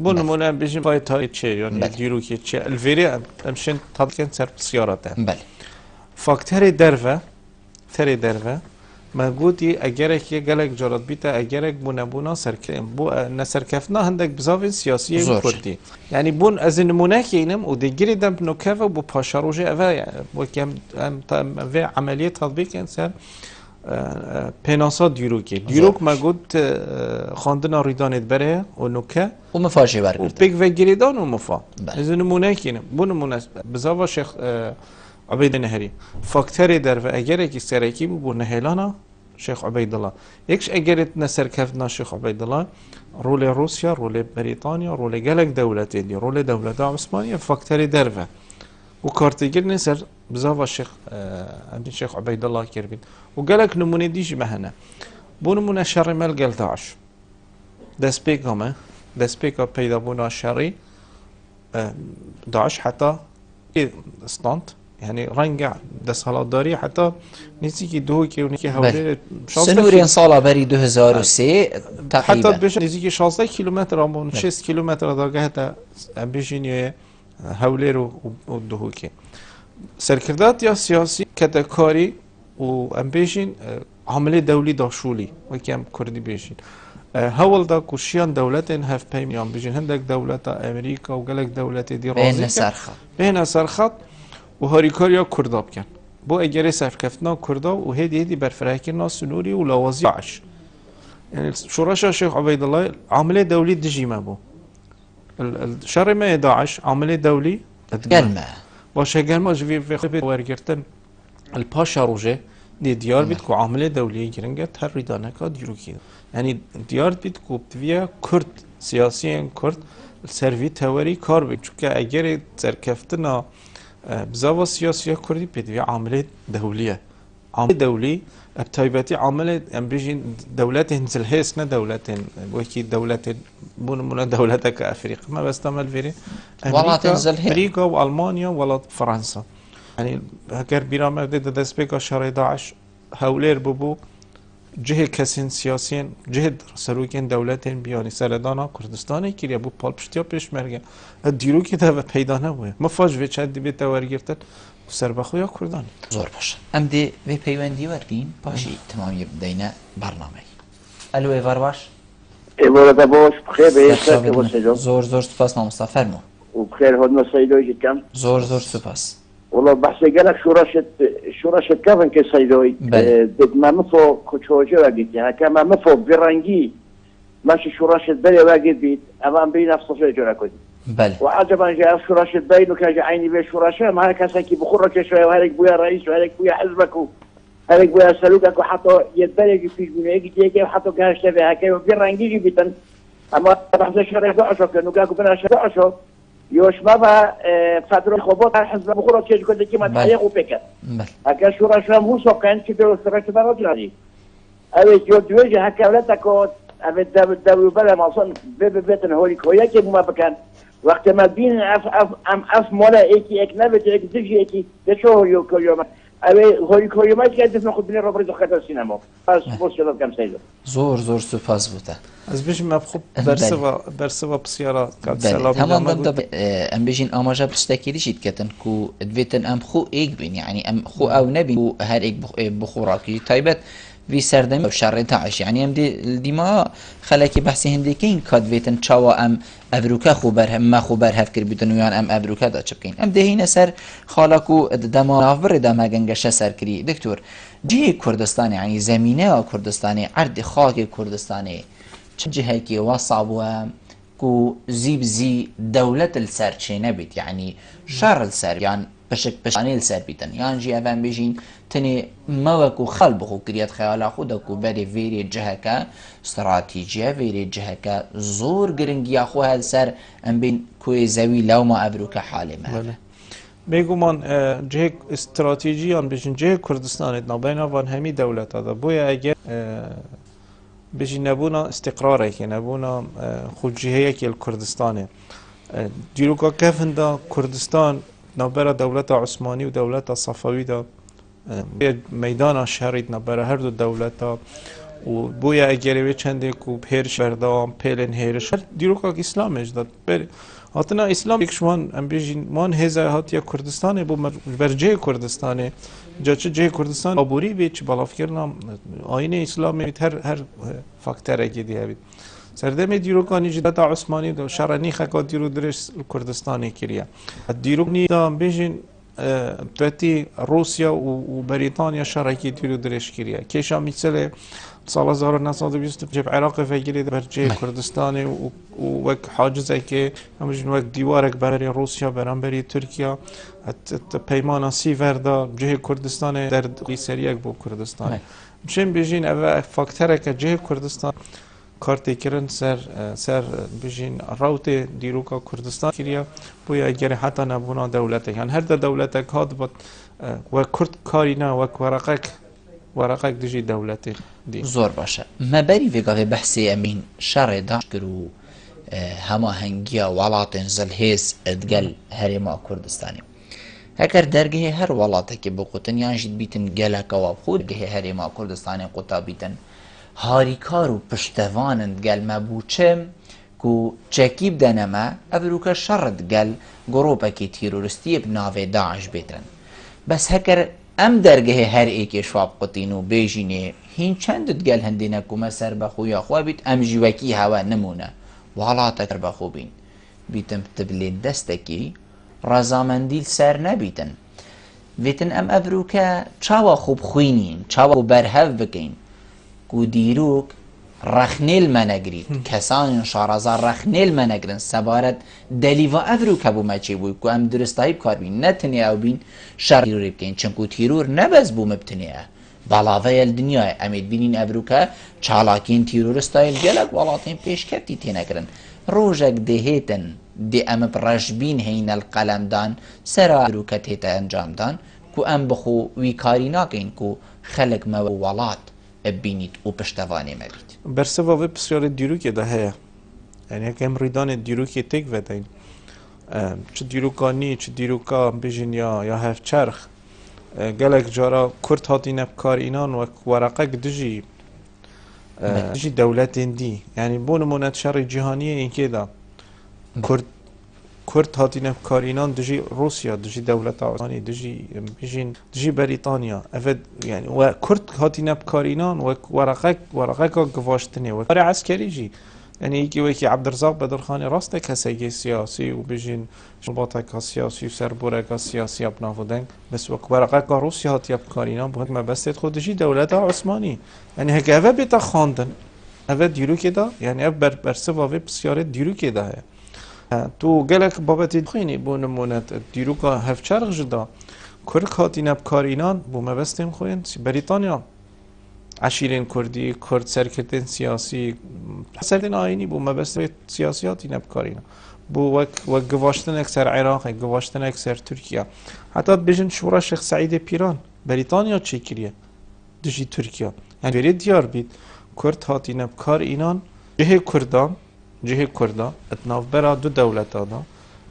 بو نمونه بجین باید های چه یعنی دیرو که چه الویری امشن تابکن سر سیارته بله فاکتور دروه مگودی اگر که گلک جارات بیت اگر بو نبونا بو نسرکفنا هندک بزاوین سیاسی کردی یعنی بون از نمونه که اینم و دیگری دم نکه و بو پاشاروژه اوه بو که و عملیه تطبیق سر پناسا دیروک مگود خواندن ریدانت بره و نکه و مفاجی برگرده و پیک و گریدان و مفا از نمونه که اینم بو نمونه بزاوا شیخ عبید نهری فاکتوری در و اگر که سرکی بو نهیلانا شیخ عبید الله یکش اگر نسر کفنا شیخ عبید الله رول روسیا رول بریتانیا رول گلک دولتی دی رول دولت عثمانی فاکتوری در و کارتگر نسر بزاوا شیخ عبید الله کربین و گلک نمونه دیش مهنه بونمون شر مال قال داعش دست بيكا پیدا بونا شري داعش حتى استانت يعني رنجع دست حالات داري حتى نزيكي دوكي ونيكي حوالي سنورين سالا بري 2003 حتى تقريبا بيش نزيكي 16 كيلومتر أو 6 كيلومتر داقه بيجيني هولير ودهوكي سرکردات یا سیاسی کدکاری و ام بیشین عمل دولی داشولی و که ام کردی بیشین هول دا کشیان دولت هف پیمیان بیشین هندک دولت امریکا و گلک دولت دی رازی بین سرخط و هاریکاریا کرداب کن بو اگر سرکفتنا کردا و هدی برفرهکی ناس سنوری و لوازی عش يعني شورش شيخ عبيد الله عملية دولي دجيمة بو الشر ما داعش عملية دولي قلمة باشه قلمة جوي في خبيت وارجرتن الباشا روجه دي ديار بيتكو عملية دولية جرنجة تهريدانه كاد يروكي يعني ديار بيتكو بتويا كرد سياسيين كرد السيرفي توري كار بيت چونكه اگر سركفتنا بزاوا سياسية كردي بتويا عملية دولية عملية دولي بتايبتي عملت امبريجين دولات هنزل هيس نا دولات وكي دولات بون دولتك افريقيا ما بس تعمل فيري امريكا والمانيا ولا فرنسا يعني هكر بيرام دست بيكا شرع داعش هولير ببو جهه كسين سياسيين جهه سروكين دولتين بياني سردانا كردستاني كيريا بو بالبشتيا بيشمرگه ديرو كي ده پیدا نبوده ما فاج و چند بي تورگرتن سربخويا كرداني زور باش ام دي في پیوندی وردین باشی تمامی بدينا برنامه الو ایوار باش ایوار دا باش بخير بيسك زور سپاس مامستا فرمو وبخير هدنا سيدوي كم زور سپاس والله بحث قالك شورشت كافن كسيدوي دد ما مفو كوتشوجي وقت هكا ما مفو برانجي ماشي شورشت بلي وقت بيت امام بين نفس جورا كنت بله وعجبا جاء شورشت بين وكان عيني بيه شورشة ما هيك ساكي بخورك شويه وهلك بويا رئيس وهلك بويا حزبك وهلك بويا سلوكك وحطوا يدبلك في جنيه يجي وحطوا كاش تبع هكا وبرانجي بيتن اما بحث شرح دعشو كانوا قالوا بنا شرعشو يوش بابا فادرو خبوط حزب بخورة كيش كنت كيما تحيق وبكت هكا شورا شرام هو سوقان كده سرعت برجل هذه أبي جو توجه هكا ولا تكون أبي داوي بلا ما صن بيتن هولي كويا كي ما بكان وقت ما بين أف مولا إيكي إك نبت إك تجي إيكي تشوه يوم أبي هولي كويا ما كده ناخذ بين ربري دخلت السينما بس بوس كده كم سيد زور سپاس بوده از بیش مبخوب برسوا بسیارا همان دم ام بیشین آماجا بستکیری شید کتن کو دویتن ام خو ایک بین يعني ام خو او نبین کو هر ایک بخوراکی تایبت وی سردمی و شر داعش يعني ام دي ما خلاكي بحثي هنديكين كادويتن چاوا ام ابروكا خوبر ما خوبر هفكر بيتن ويان ام ابروكا دا چبكين ام دهين سر خالاكو دما نافبر دما گنگش سر كري دكتور جي كردستان يعني زمينه كردستان عرض خاك كردستان چه جهه که واسع بوه کو زی دولت السر چه نبید يعني شر السر يعني پشانی السر بیتن يعني جي افهم بيجين تني موكو خلبخو كريات خيالا خودكو بري فيري جهكا استراتيجية فيري جهكا زور گرنگي اخو هالسر ام بين كوي زوي لو ما ابروك حالي ما بيگومان جه استراتيجيان بيجين جه كردستان ادنا بين وان همي دولت هذا بويا اگر بيجي نبونا استقراره که نبونا خودجهه که الکردستانه دیروکا کفن دا کردستان نبرا دولت عثمانی و دولت صفوی دا میدان شهرید نبرا هر دو دولت و بویا اگری چنده کو پیرش بردام پیلن هیرش دیروکا اسلامش داد بری هاتنا اسلام یکشمان ام بیجین مان هزای هاتیا کردستانه بو برجه کردستانه جاچه جه کردستان آبوری بید چه بالافکرنا آین اسلامی هر فاکتر اگه دیه بید سردم دیروکانی جدت عثمانی دو شرعنی خکا دیرو درش کردستانی کریه دیروکنی دا بیجین توتی روسیا و بریتانیا شرکی دیرو درش کریه کشا مثل سال 1920 جب عراق فجری برجه کردستانی و وک حاجزه که همچنین وک دیوارک برای روسیا برای ترکیه پیمان سیور دا جه کردستان در سریک بو کردستان چون بیشین اوه فاکتره که جه کردستان کارتی کرن سر بیشین راوت دیروکا کردستان کریه بویا اگر حتی نبونا دولته یعنی هر دولته کاد بود و کرد کاری نه وک ورقک ورقك دجي دولتين دي زور باشه ما بری وگاوی بحثی امین شر داش کرو هما هنگیا ولاتن زلهیز ادگل هرما کردستانی هکر درگه هر ولاته که بقوتن یانجید بیتن گلک و خود گه هرما کردستانی قطا بیتن هاریکار و پشتوانند گل مبوچم کو چکیب دنما افروکا شرد گل گروپا کی تیرورستی بناوی داعش بیتن بس هکر ام درگه هر ایک شواب قطینو بیجینه هین چند گل هندینه کما سر بخو یا خواه بیت ام جوکی هوا نمونه وحالاتا کر بخو بین بیتم تبلین دستکی رزامندیل سر نبیتن بیتن ام افروکا چاوا خوب خوینین چاوا برهف بکین کو دیروک رخنیل منگرید کسان شارزار رخنیل منگرن سبارت دلیوا افروکا بو مچی بوی کو ام درستایی بکار بین نتنی او بین شر تیروری بکین چنکو تیرور نبز بو مبتنیه بلاوه الدنیای امید بینین افروکا چالاکین تیرورستایل گلک والاتین پیش کتی تینکرن روژک دهیتن دی ام برشبین هین القلم دان سرا افروکا تیتا انجام دان کو ام بخو ویکاری ناکین کو خلق موالات ببینید و پشتوانه مبید برسوا و بسیار دیروکی ده هیا یعنی اگه ریدان دیروکی تک ودین چه دیروکانی چه دیروکا بیجین یا هف چرخ گلک جارا کرد هاتی نبکار اینان و ورقه دجی دولت دی یعنی بون مونت شر جهانی این که دا کرد هاتی نبکار اینان دجی روسیا دجی دولت آسانی دجی بریتانیا افد یعنی و کرد هاتی نبکار اینان و ورقه که گواشتنه و کار عسکری جی یعنی یکی عبدالرزاق بدرخانی راسته کسی سیاسی و بجین شباطه سیاسی و سربوره سیاسی ابنافودن بس وقت ورقه که روسیا هاتی نبکار اینان بخد ما بستید خود دجی دولت عثمانی یعنی هک اوه بیتا خواندن اوه دیرو که دا یعنی اوه برسه و بسیار دیرو که دا تو گلک بابتی خینی بو نمونت دیروکا هفچرخ جدا کرک هاتی نبکار اینان بو مبستیم خوین بریتانیا عشیرین کردی کرد سرکتین سیاسی سرکتین آینی بو مبستیم سیاسی هاتی نبکار اینان بو و گواشتن اکثر عراق گواشتن اکثر ترکیه حتی بجن شورا شیخ سعید پیران بریتانیا چی کریه دجی ترکیه یعنی برید دیار بید کرد هاتی نبکار اینان جه کردا اتناف برا دو دولت دا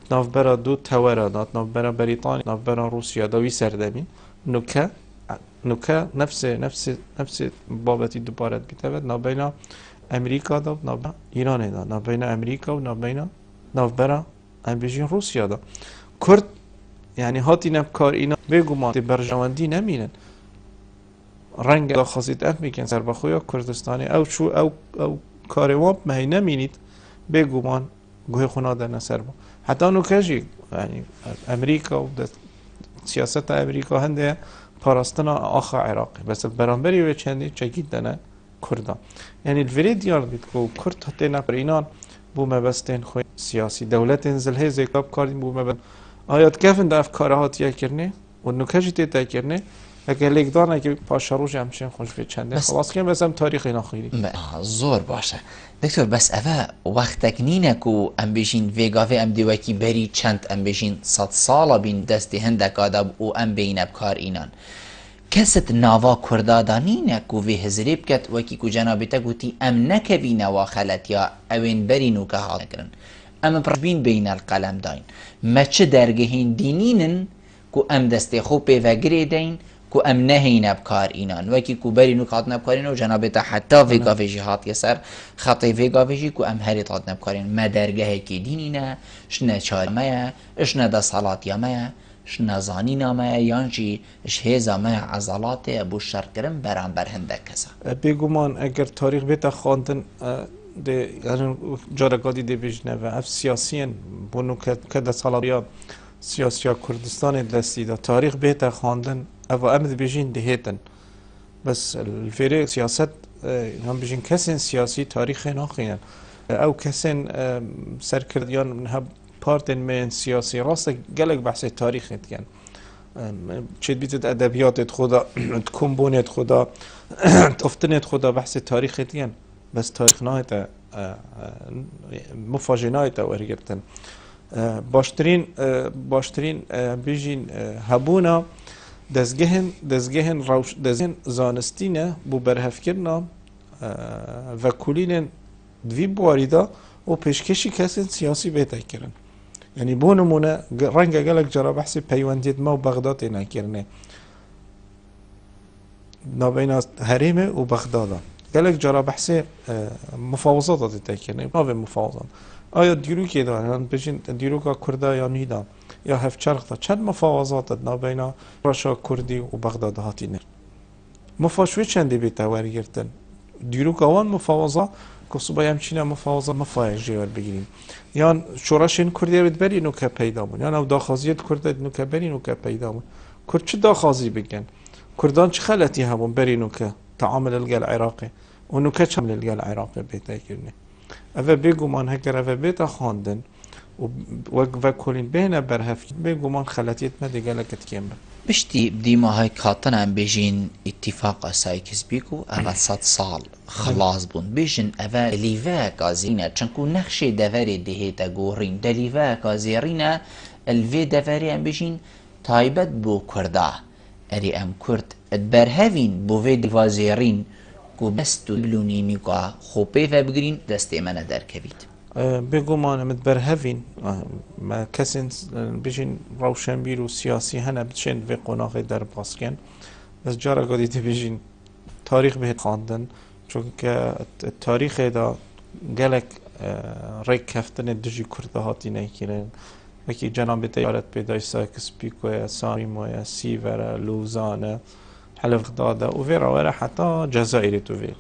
اتناف برا دو تورا دا اتناف برا بریتانیا اتناف برا روسیا دا وی سردمین نوکه نفس بابتی دوبارت بیتود نابینا امریکا دا نابینا ایران دا نابینا امریکا و ناف برا امریجین روسیا دا کرد یعنی هاتی نبکار اینا بگو ما برجواندی نمینن رنگ دا خاصیت اف میکن سر بخویا کردستانی او کارواب مهی نمینید بگومان گوه خونا در نصر با حتی نوکجی یعنی امریکا و سیاست امریکا هنده پاراستنا آخا عراقی بس برانبری و چندی چکید دنه کردان یعنی الوری دیار بید که کرد حتی نپر اینان بو مبستین خوی سیاسی دولت انزله زیکاب کردیم بو مبستین آیات کفن در افکاره هاتیه کرنه و نوکجی تیتا کرنه اگه لیک دانه که پاشاروش همچین خوش به چنده خلاص کنیم بس هم تاریخ اینا خیلی زور باشه دکتر بس اوه وقتک نینه که ام بیشین ویگاوه ام دیوکی بری چند ام بیشین 100 سالا بین دستی هندک آداب و ام بین بکار اینان کست ناوا کردادا نینه که وی هزریب کت وکی که جنابتا گوتی ام نکوی نوا خلط یا اوین برینو که حال نکرن ام پربین بین القلم داین ما چه درگهین دینینن که ام دستی خوب پیوگری دین کو ام نهین بکار اینان وکی کو بری نو کات نبکارین و جنابتا حتی ویگاویجی هات یسر خطی ویگاویجی کو ام هری تات نبکارین ما درگه کی دینینه شنه چارمه اشنه دا صلات یامه شنه زانینا ما یانجی اشهیزا ما عضلات ابو شرکرم برانبر هندک کسا بگومان اگر تاریخ بیتا خواندن ده یعنی جارگادی ده بجنه و اف سیاسیین بونو که ده صلات سیاسی کردستان دستی دا تاریخ بیتا خواندن او امد بیجین دهیتن بس الفرق سیاست هم بیجین کسین سیاسی تاریخ ناخینن او کسین سرکردیان من پارتن من سیاسی راست گلک بحث تاریخ اتگن چید بیتد ادبیات خدا کمبونت خدا تفتنت خدا بحث تاریخ اتگن بس تاریخ نایت مفاجنایت باشترین بیجین هبونا دەستگەهێن زانستینە بۆ بەرهەفکردنا ڤەکولینên دوی بواریدا و پێشکەشی کەسên سیاسی بێتەکردن یعنی بۆ نمونە ڕەنگە گەلێک جارا بەحسی پەیوەندیتمە و بەغدا تێنەکردنێ ناوبەینا هەرێمێ و بەغدادا گەلێک جارا بەحسێ مفاوزاتا تێتەکردنێ ناوێ مفاوزان ئایا دیروکێدا یان بژین دیروکا کووردا یان هیدان یا هەفچەرخدا چەند مفاوزاتت ناوبەینا ڕەشا کوردی و بەغدادا هاتینێ مفاشوێ چەندی بێتە وەرگرتن دیروکەوان مفاوزا کەسوبە ئەمچینە مفاوزە مەفایە ژێوەر بگیرین یان شۆڕەشین کوردیەوێت بەرین و کە پەیدا بوون یان ئەو داخوازیەت کوردێت و کە بەرین و کە پەیدا بوون کورد چ داخوازی بکەن کوردان چ خەلەتی هەبوون بەرین و کە تعامل لەگەل عێراقی و نوکە چەند لەگەل عێراقی بێتەکردنێ ئەvە بێگومان هەگەر ئەvە بێتە خواندن و وەک ڤەکولین بێنە بەرهەفکرد بێگومان خەلەتیت مەدەگەلەکەت کێم بن پشتی دیماهای کاتنان بێژین ئیتیفاقا سایکسپیک و ئەvە 100 ساڵ خلاص بوون بێژن ئەvە لیڤەیەکا زیینە چەنکو نەخشێ دەڤەرێ دەهێتە گۆڕین دەلیڤەیەکا زێڕینە ئەلڤێ دەڤەریان بێژین تایبەت بۆ کووردا ئەری ئەم کورد بەرهەڤین بۆ vê دیڤا زێڕین و بەست و بلونینیکا خۆپێڤە بگرین دەستێ منە دەرکەویت بێگومان ئەمت بەرهەڤین کەسێن بژین ڕەوشەنبیر و سیاسی هەنە بچێن vê قۆناغی دەرباسکەن بەس جارێکا دیتە بێژین تاریخ بێت خواندن چونکە تاریخێدا gelek ڕێککەفتنێ دژی کوردە هاتینەیکردن وەکی جەنابێتە یارەت پێدای سایکسپیکۆیە ساریمۆیە سیڤەرە لوزانە حەلفدادە و vێراوەرە حتا جەزائیرێت و vê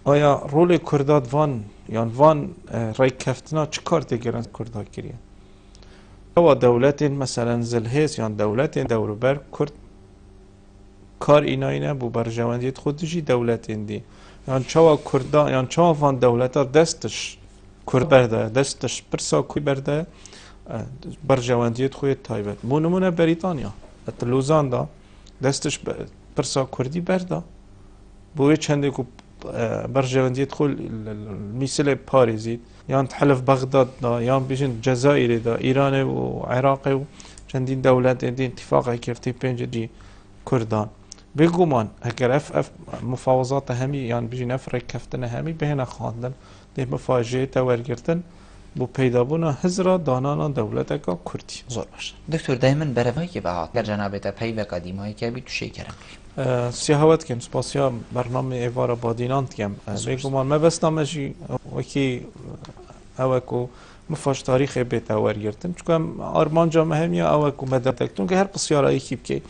ئایا ڕۆڵی کوردات وان یان وان ڕێککەفتنا چ کار تێگەرن کووردا کردە ئەوە دەولەتێن مەسەلەن زلهێز یان دەولەتێن دەوروبەر کورد کار ئیناینە بوو بەرژەوەندیت خۆ دژی دەولەتێن دی یان چاوە کووردا یان چاوە وان دەولەتە دەستش کورد بەردە دەستش پرسا کوی بەردە بەرژەوەندیت خۆیت تایبەت بۆ نمونە بەریتانیا لوزاندا دەستش پرسا کوردی بەردە بۆیە چەندێک و بەرژەوەندیت خۆ میسلێ پارێزیت یان حەلف بەغداددا یان بژین جەزائیرێدا ئیرانێ و عێراقێ و چەندین دەولەتێن ئیتیفاقی کردی پێنجی کوردان بێگومان ئەگەر ئەف مفاوزاتە هەمی یان بژین ئەف ڕێککەفتنە هەمی بهێنە خواندن دێ مفاژەیەتە وەرگرتن بۆ پەیدابوونا هزرا دانانا دەولەتێکا کوردی زۆر باش دکتۆر دایمن بەرەڤایەکی بەهات گەر جەنابێتە پەیڤێکا دیمایەکە بیت توشێکەرم سیاهەوەت کەم سپاسیا بەرنامە ئێوارە بادیناند کەم بێگومان مەبەستامەژی وەکی ئەوەک و مفاش تاریخێ بێتە وەرگرتن چکەم ئارمانجا مەهمیە ئەوەک و مەدەتێکتون کە هەر پرسیارەیەکی بکەیت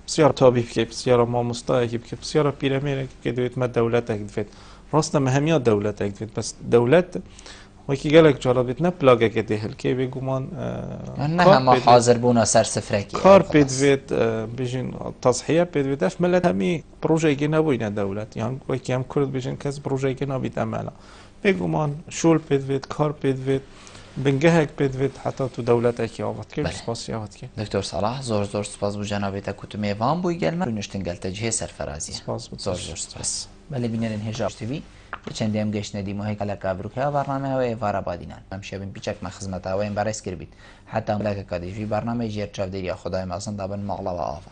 پرسیارە تابی بکەیت پرسیارە مامۆستایەکی بکەیت پرسیارە پیرەمێرێکی کە دەوێت مە دەولەتێک دەوێت ڕاستە مەهمیە دەولەتێک دەوێت بەس دەولەت وەکی گەلێک جارا بێت نە پلاگەکە دێهلکێ بێگومان نەهەمە حاضر بوونە سەر سفرەکی کار پێ دەوێت بژین تەزحیە پێ دەوێت ئەف مەلەت هەمی پرۆژێکی نەبووینە دەولەت یان وەکی ئەم کورد بژین کەس پرۆژێکی نابیت ئەمەلا بێگومان شۆل پێ دەوێت کار پێ دەوێت بنگەهێک پێ دەوێت حتا تو دەولەتێکی ئاوات کرد سپاسی ئاوات کرد دکتۆر سەلاح زۆر زۆر سپاس بوو جەنابێتە کوتمێوان بووی گەلمە نیشتنگەلتە جهێ سەرفەرازی زۆر زۆر سپاس بەلێ بینێرن هێژا تیڤی چەندێم گەشتە دیمەهەیە لە کابروکە بەرنامەوە ئێوارە بادینان ئەم شێبن پیچەکمە خزمەتاوەیان بەڕێز کرد بیت حتا ملەکە کادیژی بەرنامەی ژێر چاودێری خدای مەزن دابن ماڵەوە ئاوا